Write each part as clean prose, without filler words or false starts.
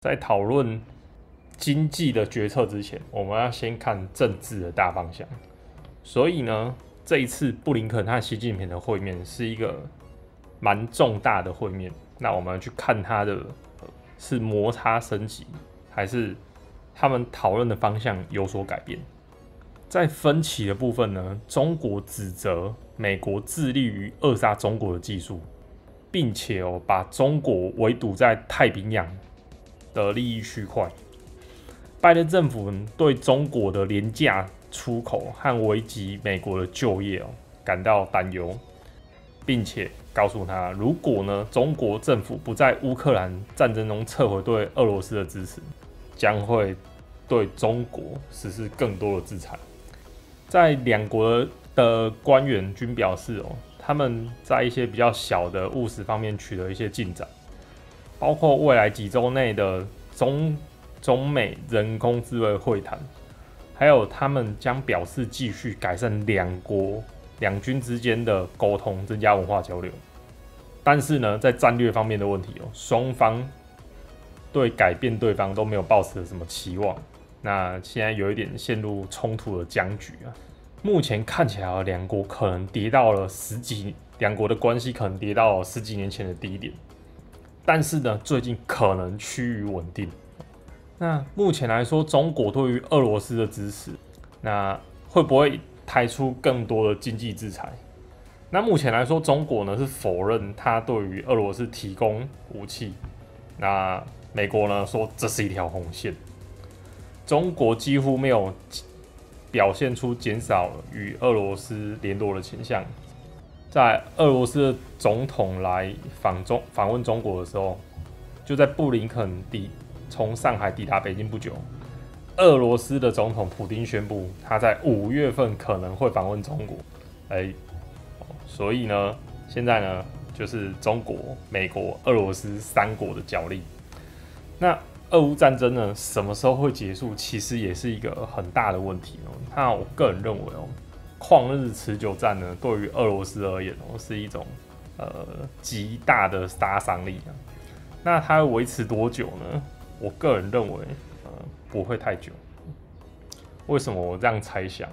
在讨论经济的决策之前，我们要先看政治的大方向。所以呢，这一次布林肯和习近平的会面是一个蛮重大的会面。那我们要去看它的是摩擦升级，还是他们讨论的方向有所改变？在分歧的部分呢，中国指责美国致力于扼杀中国的技术，并且把中国围堵在太平洋的利益区块。拜登政府对中国的廉价出口和危及美国的就业感到担忧，并且告诉他，如果呢中国政府不在乌克兰战争中撤回对俄罗斯的支持，将会对中国实施更多的制裁。在两国的官员均表示他们在一些比较小的务实方面取得一些进展，包括未来几周内的中美人工智慧会谈，还有他们将表示继续改善两军之间的沟通，增加文化交流。但是呢，在战略方面的问题双方对改变对方都没有抱持什么期望。那现在有一点陷入冲突的僵局啊。目前看起来两国可能跌到了两国的关系可能跌到了10几年前的低点，但是呢，最近可能趋于稳定。那目前来说，中国对于俄罗斯的支持，那会不会抬出更多的经济制裁？那目前来说，中国呢是否认他对于俄罗斯提供武器，那美国呢说这是一条红线。中国几乎没有表现出减少与俄罗斯联络的倾向。在俄罗斯的总统来访问中国的时候，就在布林肯从上海抵达北京不久，俄罗斯的总统普丁宣布，他在5月份可能会访问中国。所以呢，现在呢就是中国、美国、俄罗斯3国的角力。那俄乌战争呢，什么时候会结束？其实也是一个很大的问题那我个人认为旷日持久战呢，对于俄罗斯而言是一种极大的杀伤力那它会维持多久呢？我个人认为不会太久。为什么我这样猜想？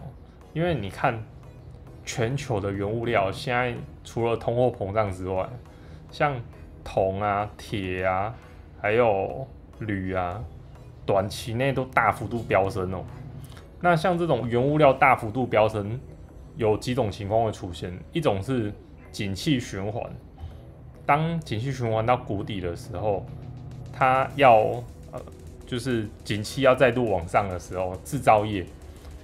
因为你看全球的原物料现在除了通货膨胀之外，像铜啊、铁啊，还有铝啊，短期内都大幅度飙升那像这种原物料大幅度飙升，有几种情况会出现。一种是景气循环，当景气循环到谷底的时候，它就是景气要再度往上的时候，制造业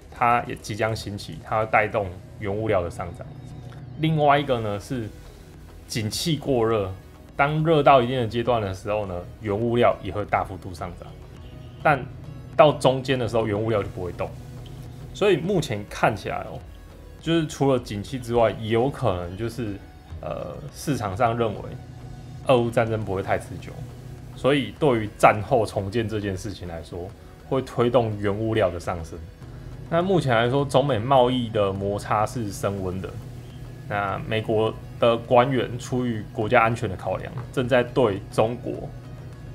它也即将兴起，它会带动原物料的上涨。另外一个呢是景气过热，当热到一定的阶段的时候呢，原物料也会大幅度上涨，但到中间的时候，原物料就不会动。所以目前看起来就是除了景气之外，也有可能就是市场上认为俄乌战争不会太持久，所以对于战后重建这件事情来说，会推动原物料的上升。那目前来说，中美贸易的摩擦是升温的。那美国的官员出于国家安全的考量，正在对中国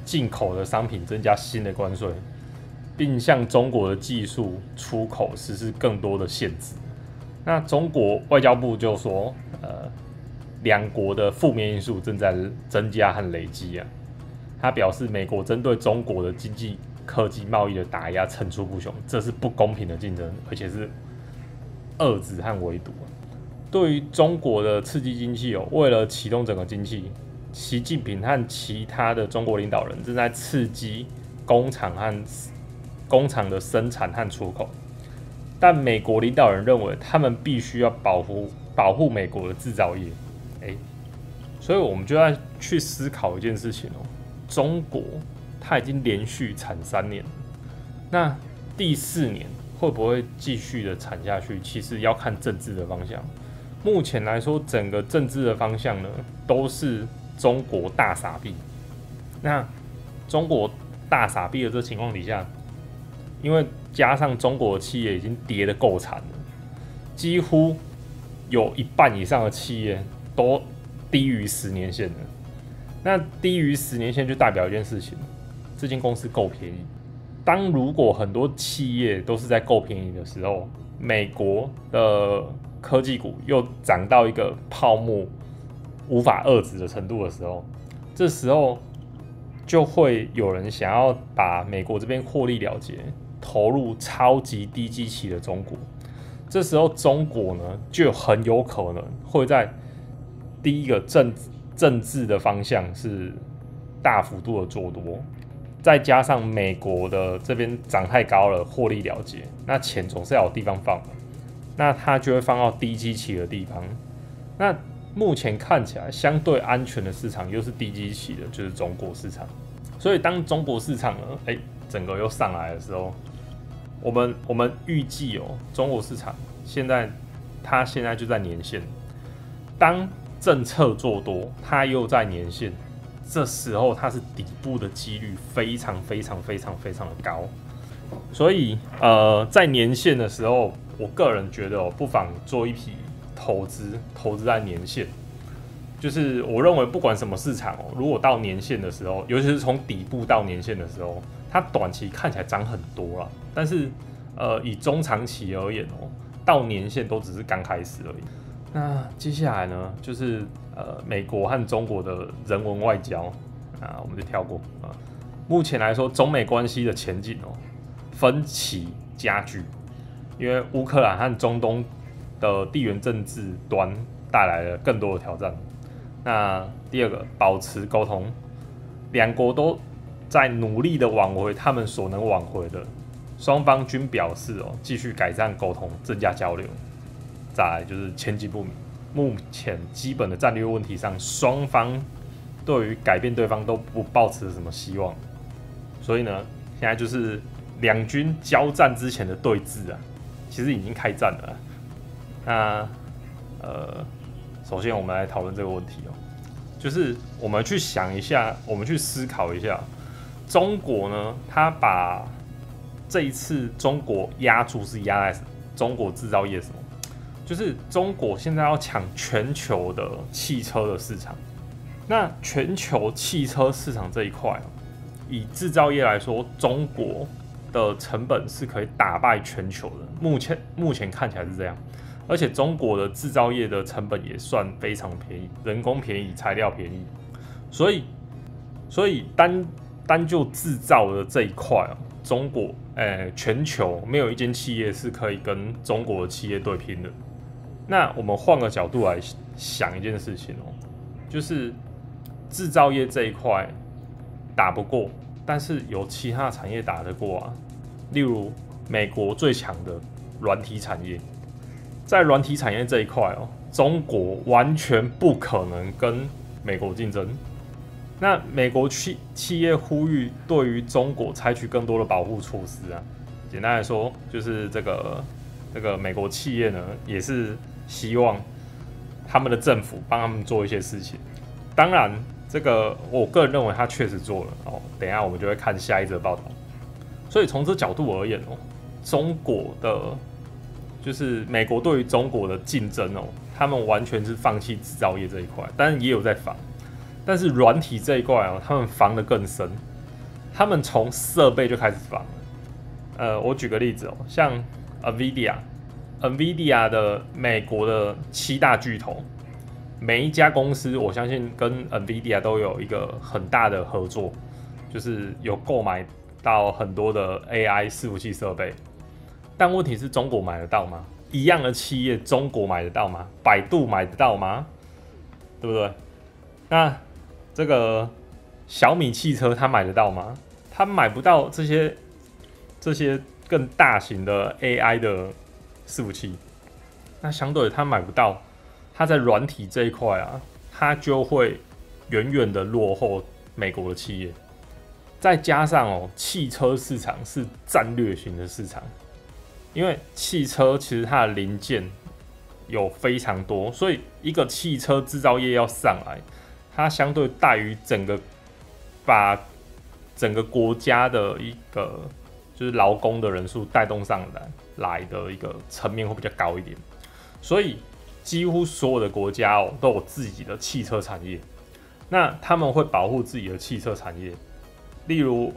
进口的商品增加新的关税，并向中国的技术出口实施更多的限制。那中国外交部就说，两国的负面因素正在增加和累积他表示，美国针对中国的经济、科技、贸易的打压层出不穷，这是不公平的竞争，而且是遏制和围堵。对于中国的刺激经济为了启动整个经济，习近平和其他的中国领导人正在刺激工厂的生产和出口，但美国领导人认为他们必须要保护美国的制造业。所以我们就要去思考一件事情中国它已经连续产3年了，那第4年会不会继续的产下去？其实要看政治的方向。目前来说，整个政治的方向呢，都是中国大撒币。那中国大撒币的这情况底下，因为加上中国的企业已经跌得够惨了，几乎有1半以上的企业都低于10年线了。那低于10年线就代表一件事情，这间公司够便宜。当如果很多企业都是在够便宜的时候，美国的科技股又涨到一个泡沫无法遏制的程度的时候，这时候就会有人想要把美国这边获利了结，投入超级低基期的中国。这时候中国呢，就很有可能会在第一个政治的方向是大幅度的做多，再加上美国的这边涨太高了，获利了结，那钱总是要有地方放嘛，那它就会放到低基期的地方。那目前看起来相对安全的市场又是低基期的，就是中国市场。所以当中国市场呢，整个又上来的时候，我们预计中国市场它现在就在年线，当政策做多，它又在年线，这时候它是底部的几率非常非常非常非常的高。所以在年线的时候，我个人觉得不妨做一笔投资在年线。就是我认为不管什么市场如果到年线的时候，尤其是从底部到年线的时候，它短期看起来涨很多啦，但是以中长期而言到年线都只是刚开始而已。那接下来呢，就是美国和中国的人文外交我们就跳过目前来说，中美关系的前景分歧加剧，因为乌克兰和中东的地缘政治端带来了更多的挑战。那第二个，保持沟通，两国都在努力的挽回他们所能挽回的，双方均表示继续改善沟通，增加交流。再来就是前景不明，目前基本的战略问题上，双方对于改变对方都不抱持什么希望，所以呢，现在就是两军交战之前的对峙其实已经开战了。那首先我们来讨论这个问题就是我们去想一下，我们去思考一下，中国呢，它把这一次中国压住是压在中国制造业什么？就是中国现在要抢全球的汽车的市场。那全球汽车市场这一块以制造业来说，中国的成本是可以打败全球的。目前看起来是这样。而且中国的制造业的成本也算非常便宜，人工便宜，材料便宜，所以单就制造的这一块中国全球没有一间企业是可以跟中国的企业对拼的。那我们换个角度来想一件事情就是制造业这一块打不过，但是有其他产业打得过例如美国最强的软体产业。在软体产业这一块中国完全不可能跟美国竞争。那美国企业呼吁对于中国采取更多的保护措施简单来说，就是这个美国企业呢，也是希望他们的政府帮他们做一些事情。当然，这个我个人认为他确实做了等一下我们就会看下一则报道。所以从这角度而言中国的。就是美国对于中国的竞争他们完全是放弃制造业这一块，当然也有在防，但是软体这一块他们防得更深，他们从设备就开始防了。我举个例子像 NVIDIA 的美国的7大巨头，每一家公司我相信跟 NVIDIA 都有一个很大的合作，就是有购买到很多的 AI 伺服器设备。但问题是中国买得到吗？一样的企业，中国买得到吗？百度买得到吗？对不对？那这个小米汽车它买得到吗？它买不到这些更大型的 AI 的伺服器。那相对它买不到，它在软体这一块它就会远远的落后美国的企业。再加上汽车市场是战略型的市场。因为汽车其实它的零件有非常多，所以一个汽车制造业要上来，它相对大于把整个国家的一个就是劳工的人数带动上来的一个层面会比较高一点。所以几乎所有的国家都有自己的汽车产业，那他们会保护自己的汽车产业，例如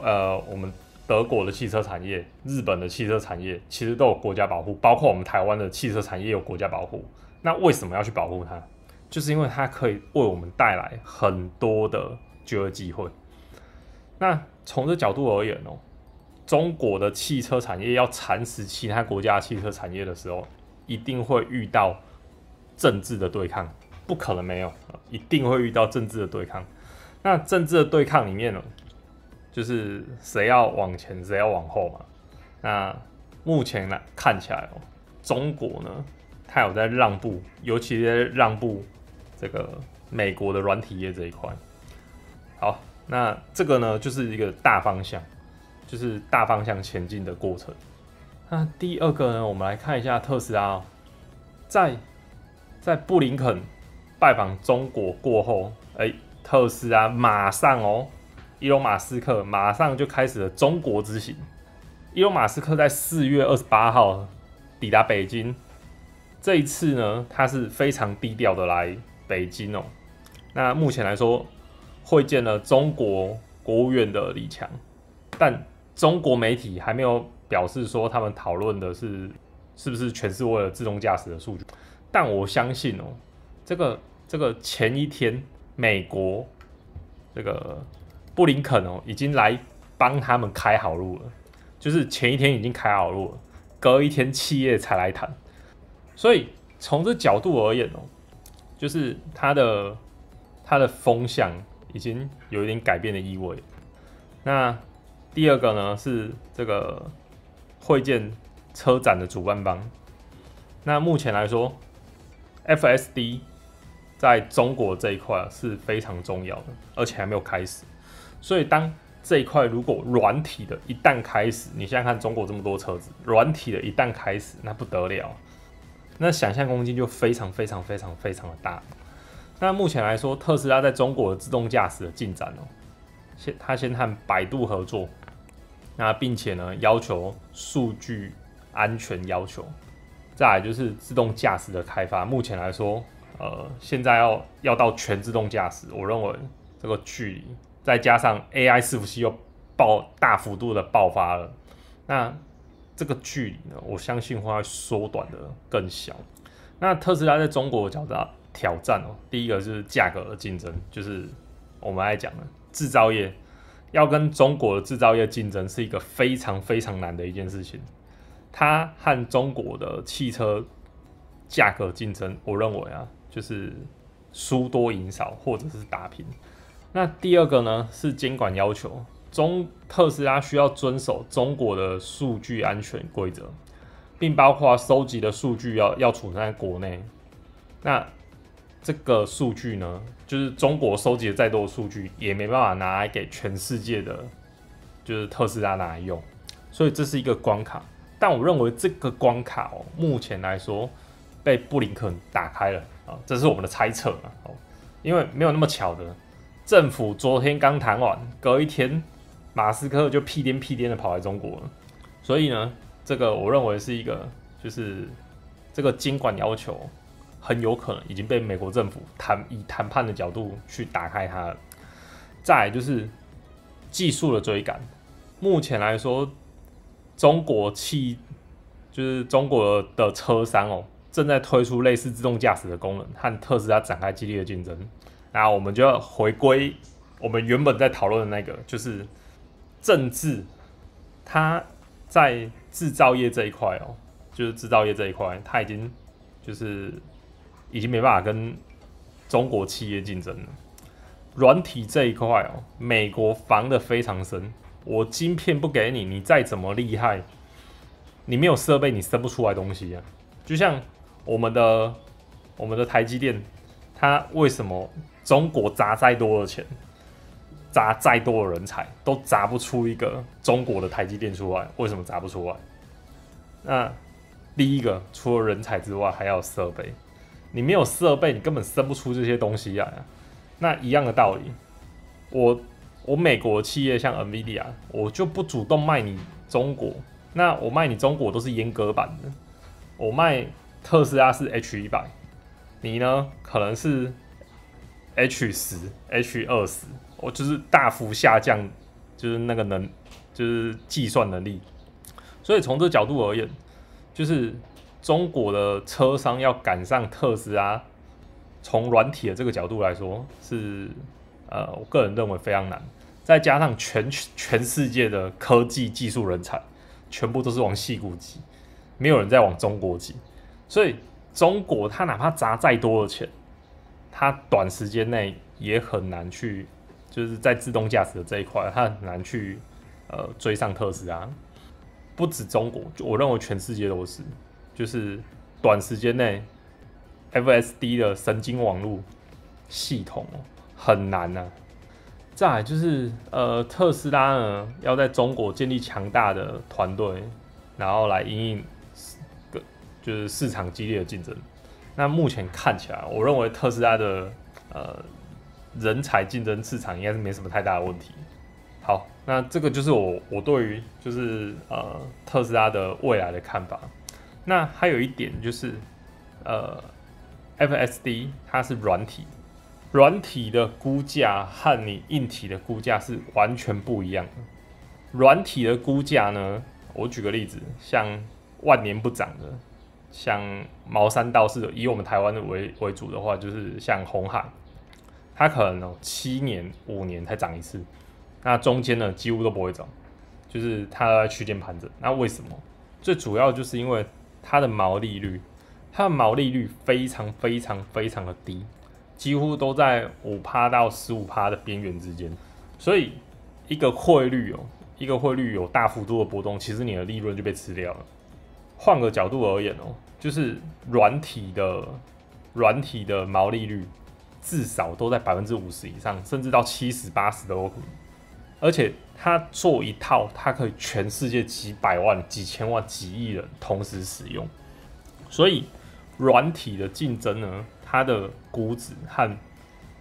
我们德国的汽车产业、日本的汽车产业，其实都有国家保护，包括我们台湾的汽车产业有国家保护。那为什么要去保护它？就是因为它可以为我们带来很多的就业机会。那从这角度而言哦，中国的汽车产业要蚕食其他国家的汽车产业的时候，一定会遇到政治的对抗，不可能没有，一定会遇到政治的对抗。那政治的对抗里面呢，就是谁要往前，谁要往后嘛。那目前来看起来哦，中国呢，它有在让步，尤其在让步这个美国的软体业这一块。好，那这个呢，就是一个大方向，就是大方向前进的过程。那第二个呢，我们来看一下特斯拉哦，在布林肯拜访中国过后，特斯拉马上哦，伊隆马斯克马上就开始了中国之行。伊隆马斯克在4月28号抵达北京，这一次呢，他是非常低调的来北京哦。那目前来说，会见了中国国务院的李强，但中国媒体还没有表示说他们讨论的是不是全是为了自动驾驶的数据。但我相信哦，这个前一天，美国这个布林肯哦已经来帮他们开好路了，就是前一天已经开好路了，隔一天企业才来谈。所以从这角度而言哦，就是它的风向已经有一点改变的意味。那第二个呢是这个会见车展的主办方。那目前来说 ，FSD 在中国这一块是非常重要的，而且还没有开始。所以当这一块如果软体的一旦开始，你现在看中国这么多车子，软体的一旦开始，那不得了，那想象空间就非常非常非常非常的大。那目前来说，特斯拉在中国的自动驾驶的进展哦，他先和百度合作，那并且呢要求数据安全要求，再来就是自动驾驶的开发。目前来说，现在要到全自动驾驶，我认为这个距离，再加上 AI 伺服器又大幅度的爆发了，那这个距离呢，我相信会缩短的更小。那特斯拉在中国的挑战哦，第一个就是价格的竞争，就是我们来讲的制造业要跟中国的制造业竞争是一个非常非常难的一件事情。它和中国的汽车价格竞争，我认为啊，就是输多赢少，或者是打平。那第二个呢是监管要求，特斯拉需要遵守中国的数据安全规则，并包括收集的数据要储存在国内。那这个数据呢，就是中国收集的再多的数据，也没办法拿来给全世界的，就是特斯拉拿来用，所以这是一个关卡。但我认为这个关卡哦，目前来说被布林肯打开了啊，这是我们的猜测啊。因为没有那么巧的，政府昨天刚谈完，隔一天马斯克就屁颠屁颠的跑来中国了。所以呢，这个我认为是一个，就是这个监管要求很有可能已经被美国政府以谈判的角度去打开它了。再来就是技术的追赶，目前来说，中国的车商哦，正在推出类似自动驾驶的功能，和特斯拉展开激烈的竞争。那我们就要回归我们原本在讨论的那个，就是政治，它在制造业这一块哦，就是制造业这一块，它已经没办法跟中国企业竞争了。软体这一块哦，美国防得非常深，我晶片不给你，你再怎么厉害，你没有设备，你生不出来东西啊。就像我们的台积电，它为什么中国砸再多的钱，砸再多的人才，都砸不出一个中国的台积电出来？为什么砸不出来？那第一个，除了人才之外，还要有设备。你没有设备，你根本生不出这些东西来啊。那一样的道理，我美国企业像 NVIDIA， 我就不主动卖你中国。那我卖你中国都是阉割版的，我卖特斯拉是 H100， 你呢可能是 H10、H20， 我就是大幅下降就是就是计算能力。所以从这角度而言，就是中国的车商要赶上特斯拉，从软体的这个角度来说，是我个人认为非常难。再加上全世界的科技技术人才，全部都是往矽谷挤，没有人在往中国挤。所以中国它哪怕砸再多的钱，它短时间内也很难去，就是在自动驾驶的这一块，它很难去追上特斯拉。不止中国，我认为全世界都是，就是短时间内 FSD 的神经网络系统很难啊。再来就是特斯拉呢要在中国建立强大的团队，然后来因应就是市场激烈的竞争。那目前看起来，我认为特斯拉的人才竞争市场应该是没什么太大的问题。好，那这个就是我对于就是特斯拉的未来的看法。那还有一点就是FSD 它是软体。软体的估价和你硬体的估价是完全不一样的。软体的估价呢，我举个例子，像万年不涨的，像毛三到四，以我们台湾为主的话，就是像鸿海，它可能7年、5年才涨一次，那中间呢几乎都不会涨，就是它在区间盘整。那为什么？最主要就是因为它的毛利率非常非常非常的低。几乎都在5%到15%的边缘之间，所以一个汇率有大幅度的波动，其实你的利润就被吃掉了。换个角度而言就是软体的毛利率至少都在50%以上，甚至到70%、80%都有可能。而且它做一套，它可以全世界几百万、几千万、几亿人同时使用，所以软体的竞争呢，它的估值和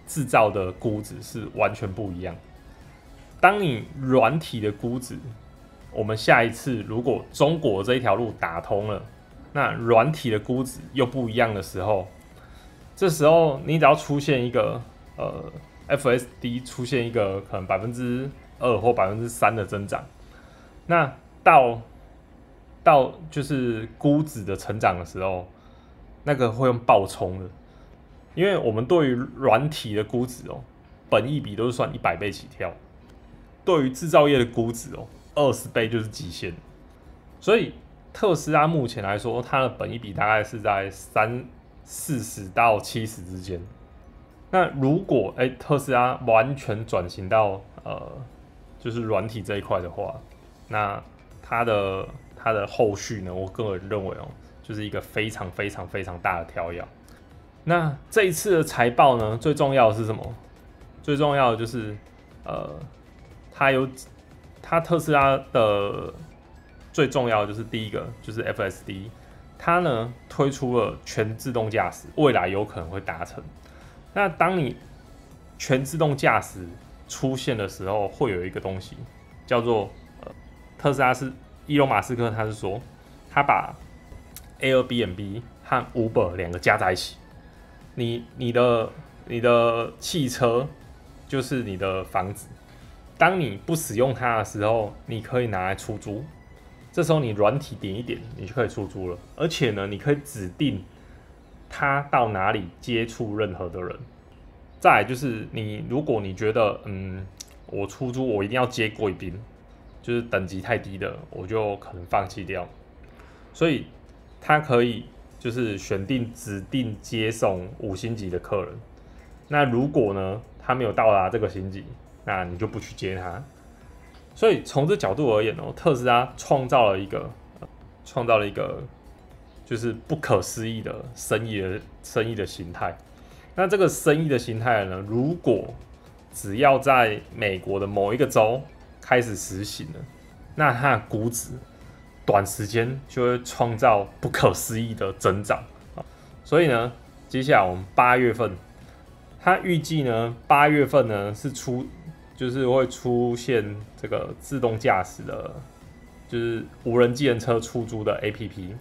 制造的估值是完全不一样。当你软体的估值，我们下一次如果中国这一条路打通了，那软体的估值又不一样的时候，这时候你只要出现一个FSD 出现一个可能2%或3%的增长，那到就是估值的成长的时候，那个会用爆冲的。因为我们对于软体的估值本益比都是算100倍起跳，对于制造业的估值20倍就是极限。所以特斯拉目前来说，它的本益比大概是在40到70之间。那如果特斯拉完全转型到就是软体这一块的话，那它的后续呢，我个人认为就是一个非常非常非常大的跳跃。那这一次的财报呢，最重要的是什么？最重要的就是它特斯拉的最重要的就是第一个就是 FSD， 它呢推出了全自动驾驶，未来有可能会达成。那当你全自动驾驶出现的时候，会有一个东西叫做特斯拉是伊隆马斯克，他是说他把 Airbnb 和 Uber 两个加在一起。你的汽车就是你的房子，当你不使用它的时候，你可以拿来出租。这时候你软体点一点，你就可以出租了。而且呢，你可以指定它到哪里接触任何的人。再来就是如果你觉得我出租我一定要接贵宾，就是等级太低的，我就可能放弃掉。所以它可以就是指定接送5星级的客人。那如果呢他没有到达这个星级，那你就不去接他。所以从这角度而言特斯拉创造了一个就是不可思议的生意的形态。那这个生意的形态呢，如果只要在美国的某一个州开始实行了，那它的估值短时间就会创造不可思议的增长。所以呢，接下来我们8月份，它预计呢8月份呢就是会出现这个自动驾驶的，就是无人计程车出租的 APP。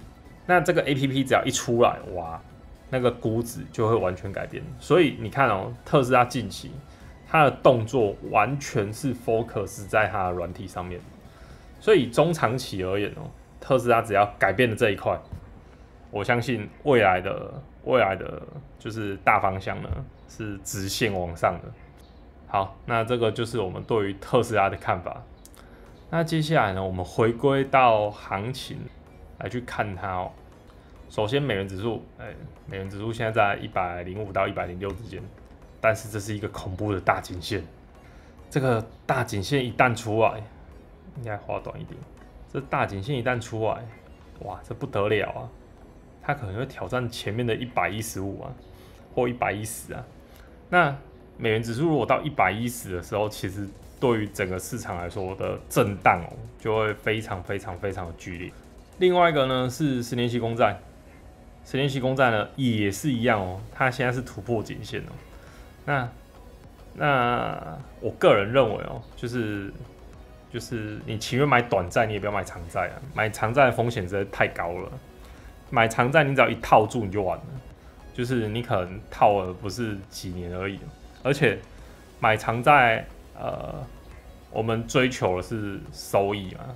那这个 APP 只要一出来，哇，那个估值就会完全改变。所以你看特斯拉近期它的动作完全是 focus 在它的软体上面，所以中长期而言哦，特斯拉只要改变了这一块，我相信未来的就是大方向呢是直线往上的。好，那这个就是我们对于特斯拉的看法。那接下来呢，我们回归到行情来去看它哦。首先，美元指数，美元指数现在在105到106之间，但是这是一个恐怖的大颈线。这个大颈线一旦出来，应该画短一点。这大颈线一旦出来，哇，这不得了啊！它可能会挑战前面的115啊，或110啊。那美元指数如果到110的时候，其实对于整个市场来说的震荡哦，就会非常的剧烈。另外一个呢是10年期公债，10年期公债呢也是一样哦，它现在是突破颈线哦。那我个人认为哦，就是你情愿买短债，你也不要买长债啊。买长债的风险实在太高了，买长债你只要一套住你就完了，就是你可能套了不是几年而已，而且买长债我们追求的是收益嘛，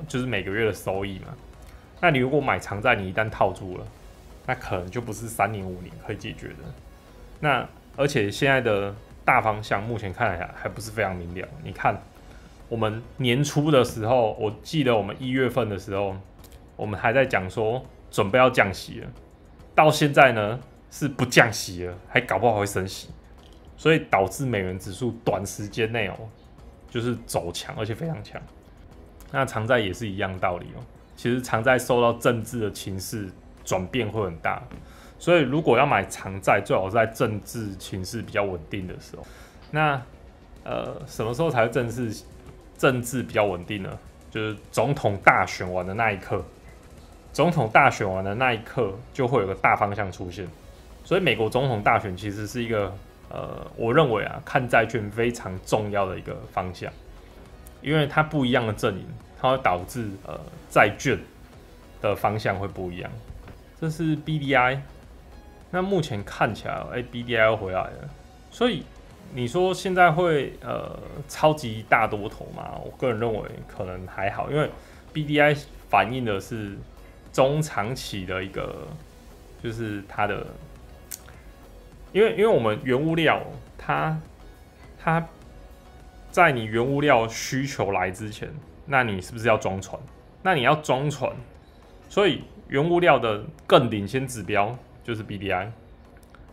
就是每个月的收益嘛。那你如果买长债，你一旦套住了，那可能就不是3年5年可以解决的。那而且现在的大方向目前看来还不是非常明了。你看，我们年初的时候，我记得我们1月份的时候，我们还在讲说准备要降息了，到现在呢是不降息了，还搞不好会升息，所以导致美元指数短时间内哦，就是走强，而且非常强。那长债也是一样道理哦。其实长债受到政治的情势转变会很大，所以如果要买长债，最好是在政治情势比较稳定的时候。那什么时候才是政治比较稳定呢？就是总统大选完的那一刻，总统大选完的那一刻就会有个大方向出现。所以美国总统大选其实是一个我认为啊，看债券非常重要的一个方向，因为它不一样的阵营，它会导致债券的方向会不一样。这是 BDI， 那目前看起来BDI 又回来了，所以你说现在会超级大多头嘛？我个人认为可能还好，因为 BDI 反映的是中长期的一个，就是它的，因为我们原物料它在你原物料需求来之前，那你是不是要装船？那你要装船，所以原物料的更领先指标就是 BDI。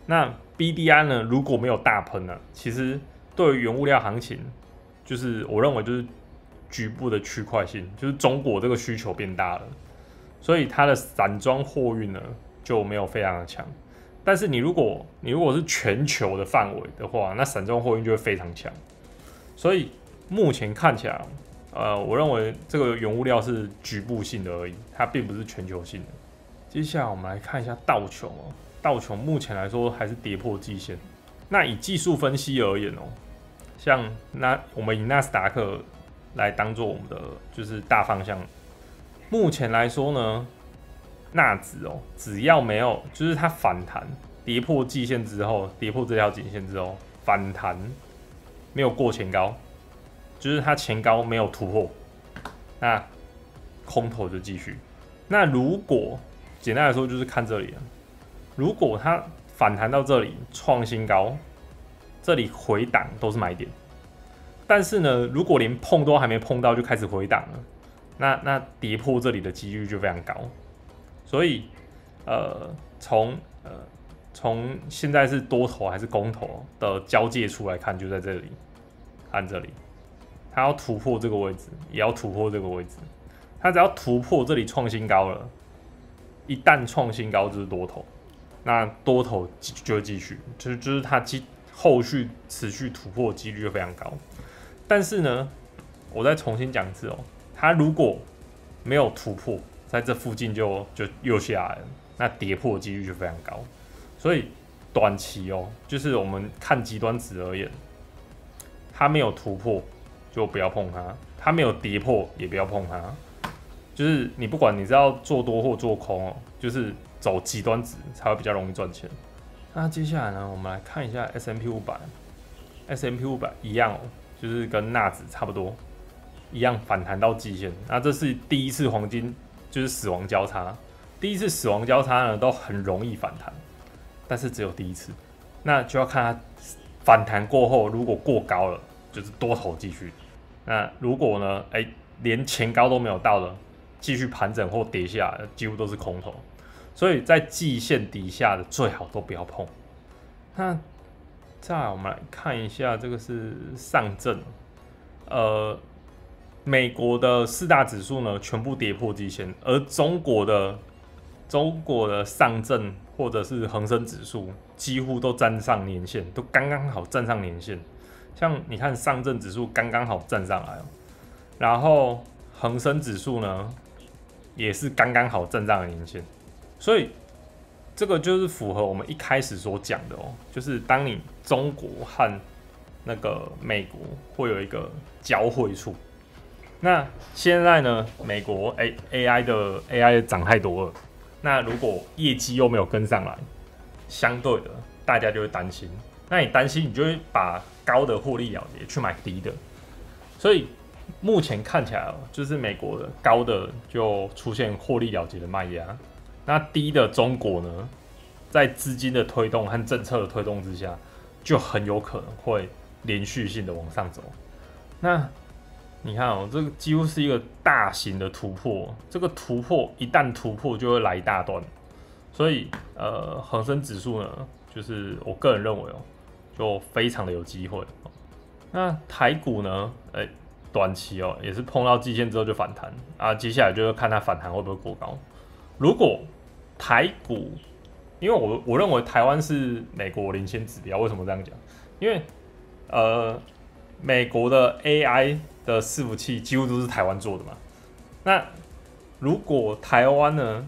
那 BDI 呢，如果没有大喷呢，其实对于原物料行情，就是我认为就是局部的区块性，就是中国这个需求变大了，所以它的散装货运呢就没有非常的强。但是你如果是全球的范围的话，那散装货运就会非常强。所以目前看起来，我认为这个原物料是局部性的而已，它并不是全球性的。接下来我们来看一下道琼哦，道琼目前来说还是跌破季线。那以技术分析而言哦，像我们以纳斯达克来当做我们的就是大方向，目前来说呢，纳指哦，只要没有就是它反弹跌破季线之后，跌破这条颈线之后反弹没有过前高，就是它前高没有突破，那空头就继续。那如果简单来说就是看这里了，如果它反弹到这里创新高，这里回档都是买点。但是呢，如果连碰都还没碰到就开始回档了，那跌破这里的几率就非常高。所以从现在是多头还是空头的交界处来看，就在这里，看这里，它要突破这个位置，也要突破这个位置。它只要突破这里创新高了，一旦创新高就是多头，那多头就会继续，就是它后续持续突破的几率就非常高。但是呢，我再重新讲一次哦，它如果没有突破，在这附近就又下来了，那跌破的几率就非常高。所以短期哦，就是我们看极端值而言，它没有突破就不要碰它，它没有跌破也不要碰它。就是你不管你是要做多或做空哦，就是走极端值才会比较容易赚钱。那接下来呢，我们来看一下 S&P 500。S&P500一样哦，就是跟纳指差不多一样反弹到季线。那这是第一次黄金就是死亡交叉，第一次死亡交叉呢都很容易反弹，但是只有第一次，那就要看它反弹过后如果过高了，就是多头继续。那如果呢，连前高都没有到了，继续盘整或跌下来，几乎都是空头。所以在季线底下的最好都不要碰。那再来我们来看一下，这个是上证，美国的4大指数呢全部跌破季线，而中国的上证或者是恒生指数几乎都站上年线，都刚刚好站上年线。像你看上证指数刚刚好站上来哦，然后恒生指数呢也是刚刚好站上了年线，所以这个就是符合我们一开始所讲的哦，就是当你中国和那个美国会有一个交汇处。那现在呢，美国AI 的涨太多了，那如果业绩又没有跟上来，相对的大家就会担心。那你担心，你就会把高的获利了结去买低的，所以目前看起来就是美国的高的就出现获利了结的卖压，那低的中国呢，在资金的推动和政策的推动之下，就很有可能会连续性的往上走。那你看这个几乎是一个大型的突破，这个突破一旦突破就会来一大段，所以恒生指数呢，就是我个人认为就非常的有机会。那台股呢，短期也是碰到季线之后就反弹啊，接下来就是看它反弹会不会过高。如果台股，因为我认为台湾是美国领先指标，为什么这样讲？因为美国的 AI 的伺服器几乎都是台湾做的嘛。那如果台湾呢，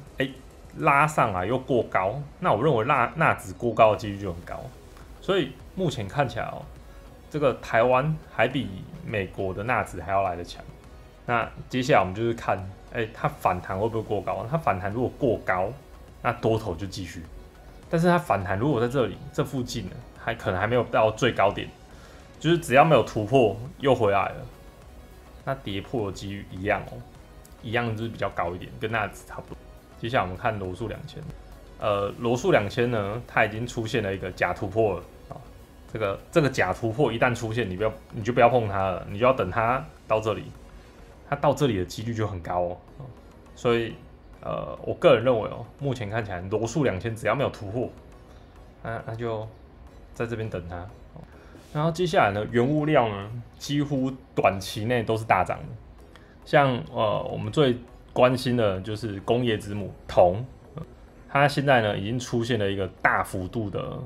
拉上来又过高，那我认为纳指过高的几率就很高。所以目前看起来这个台湾还比美国的纳指还要来得强。那接下来我们就是看，它反弹会不会过高？它反弹如果过高，那多头就继续。但是它反弹如果在这附近呢，可能还没有到最高点，就是只要没有突破又回来了，那跌破的几率一样一样就是比较高一点，跟纳指差不多。接下来我们看罗素2000，罗素2000呢，它已经出现了一个假突破了。这个假突破一旦出现，你就不要碰它了，你就要等它到这里，它到这里的几率就很高所以我个人认为目前看起来罗素2000只要没有突破，那就在这边等它。然后接下来呢，原物料呢几乎短期内都是大涨的，像我们最关心的就是工业之母铜，它现在呢已经出现了一个大幅度的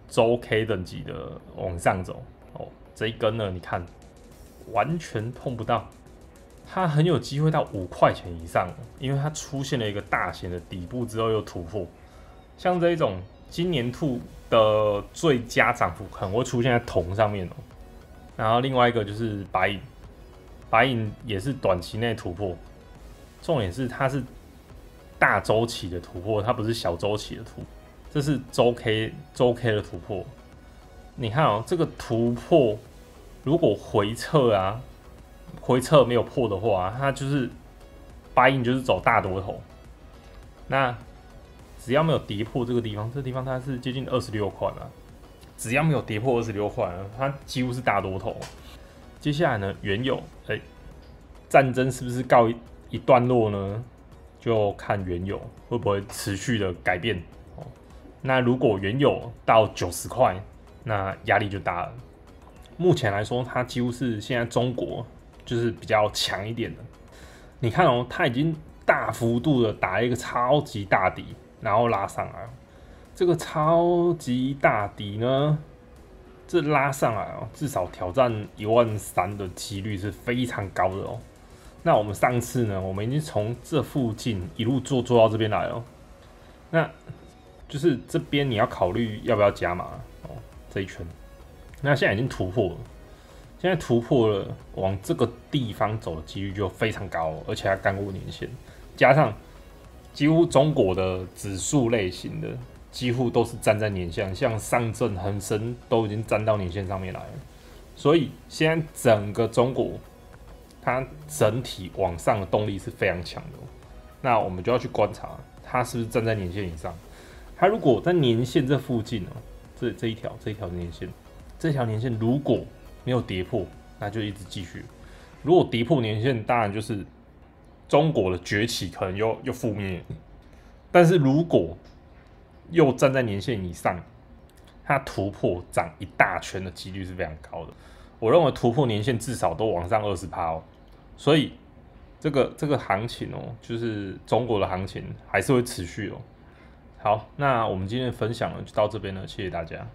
周 K 等级的往上走这一根呢，你看完全碰不到，它很有机会到5块钱以上，因为它出现了一个大型的底部之后又突破。像这一种今年度的最佳涨幅可能会出现在铜上面然后另外一个就是白银，白银也是短期内突破，重点是它是大周期的突破，它不是小周期的突破。这是周 K 的突破，你看这个突破如果回撤没有破的话，它就是白银就是走大多头。那只要没有跌破这个地方，这个地方它是接近26块嘛，只要没有跌破26块，它几乎是大多头。接下来呢，原油，战争是不是告一段落呢？就看原油会不会持续的改变。那如果原油到90块，那压力就大了。目前来说，它几乎是现在中国就是比较强一点的。你看它已经大幅度的打一个超级大底，然后拉上来。这个超级大底呢，这拉上来至少挑战13000的几率是非常高的那我们上次呢，我们已经从这附近一路做到这边来了。那就是这边你要考虑要不要加码这一圈。那现在已经突破了，现在突破了，往这个地方走的几率就非常高而且还干过年线，加上几乎中国的指数类型的几乎都是站在年线，像上证、恒生都已经站到年线上面来了。所以现在整个中国，它整体往上的动力是非常强的。那我们就要去观察它是不是站在年线以上。它如果在年线这附近这一条年线，这条年线如果没有跌破，那就一直继续。如果跌破年线，当然就是中国的崛起可能又覆灭。但是如果又站在年线以上，它突破涨一大圈的几率是非常高的。我认为突破年线至少都往上20%哦，所以这个行情哦，就是中国的行情还是会持续哦。好，那我们今天的分享呢就到这边了，谢谢大家。